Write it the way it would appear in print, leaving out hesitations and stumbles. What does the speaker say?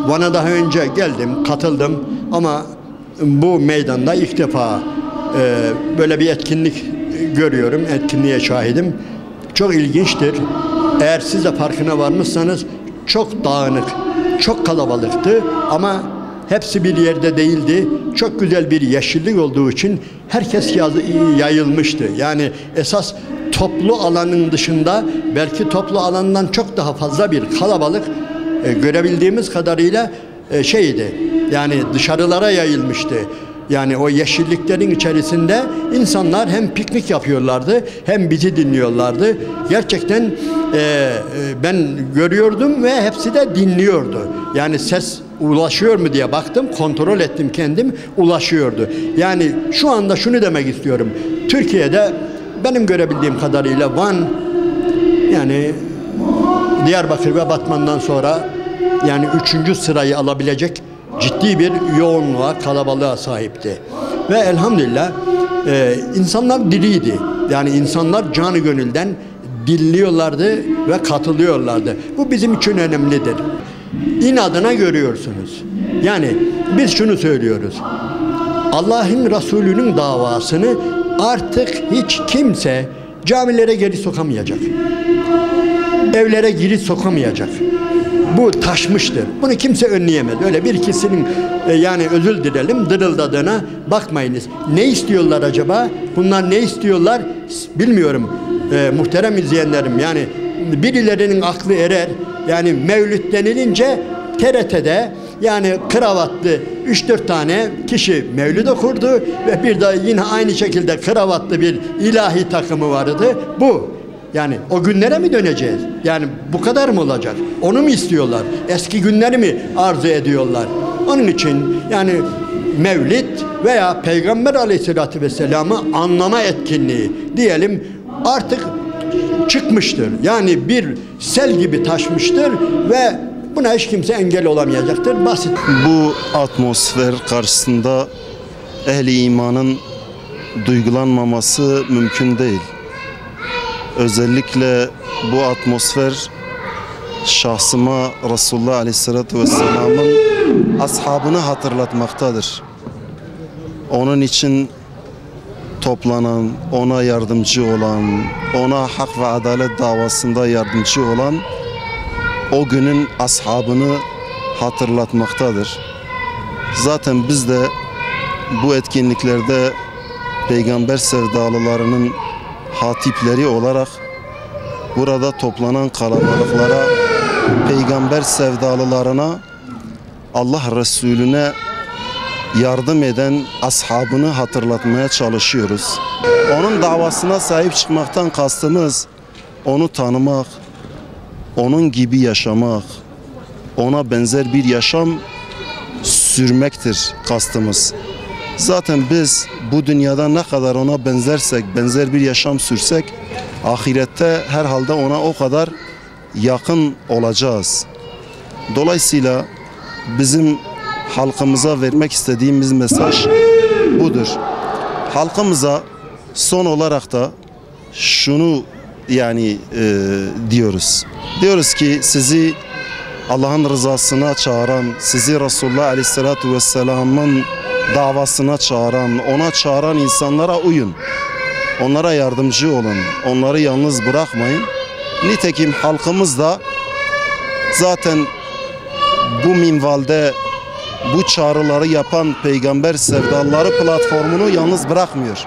Van'a daha önce geldim, katıldım ama bu meydanda ilk defa böyle bir etkinlik görüyorum, etkinliğe şahidim. Çok ilginçtir. Eğer siz de farkına varmışsanız çok dağınık, çok kalabalıktı ama hepsi bir yerde değildi. Çok güzel bir yeşillik olduğu için herkes yayılmıştı. Yani esas toplu alanın dışında belki toplu alandan çok daha fazla bir kalabalık görebildiğimiz kadarıyla şeydi. Yani dışarılara yayılmıştı. Yani o yeşilliklerin içerisinde insanlar hem piknik yapıyorlardı hem bizi dinliyorlardı. Gerçekten ben görüyordum ve hepsi de dinliyordu. Yani ses ulaşıyor mu diye baktım, kontrol ettim kendim, ulaşıyordu. Yani şu anda şunu demek istiyorum. Türkiye'de benim görebildiğim kadarıyla Van, yani Diyarbakır ve Batman'dan sonra yani 3. sırayı alabilecek ciddi bir yoğunluğa, kalabalığa sahipti. Ve elhamdülillah insanlar diriydi. Yani insanlar canı gönülden dinliyorlardı ve katılıyorlardı. Bu bizim için önemlidir. İnadına görüyorsunuz. Yani biz şunu söylüyoruz. Allah'ın Resulü'nün davasını artık hiç kimse camilere geri sokamayacak. Evlere geri sokamayacak. Bu taşmıştır. Bunu kimse önleyemez. Öyle bir ikisinin yani özür dilerim dırıldadığına bakmayınız. Ne istiyorlar acaba? Bunlar ne istiyorlar? Bilmiyorum. Muhterem izleyenlerim, yani birilerinin aklı erer. Yani mevlüt denilince TRT'de yani kravatlı 3-4 tane kişi mevlüt okurdu ve bir de yine aynı şekilde kravatlı bir ilahi takımı vardı. Bu. Yani o günlere mi döneceğiz? Yani bu kadar mı olacak? Onu mu istiyorlar? Eski günleri mi arzu ediyorlar? Onun için yani Mevlid veya Peygamber Aleyhisselatü Vesselam'ı anlama etkinliği diyelim artık çıkmıştır. Yani bir sel gibi taşmıştır ve buna hiç kimse engel olamayacaktır. Basit. Bu atmosfer karşısında ehli imanın duygulanmaması mümkün değil. Özellikle bu atmosfer şahsıma Resulullah Aleyhisselatü Vesselam'ın ashabını hatırlatmaktadır. Onun için toplanan, ona yardımcı olan, ona hak ve adalet davasında yardımcı olan o günün ashabını hatırlatmaktadır. Zaten biz de bu etkinliklerde peygamber sevdalılarının hatipleri olarak burada toplanan kalabalıklara, peygamber sevdalılarına, Allah Resulüne yardım eden ashabını hatırlatmaya çalışıyoruz. Onun davasına sahip çıkmaktan kastımız onu tanımak, onun gibi yaşamak, ona benzer bir yaşam sürmektir kastımız. Zaten biz bu dünyada ne kadar ona benzersek, benzer bir yaşam sürsek, ahirette herhalde ona o kadar yakın olacağız. Dolayısıyla bizim halkımıza vermek istediğimiz mesaj budur. Halkımıza son olarak da şunu diyoruz. Diyoruz ki sizi Allah'ın rızasına çağıran, sizi Resulullah Aleyhisselatü Vesselam'ın davasına çağıran, ona çağıran insanlara uyun. Onlara yardımcı olun. Onları yalnız bırakmayın. Nitekim halkımız da zaten bu minvalde bu çağrıları yapan peygamber sevdalıları platformunu yalnız bırakmıyor.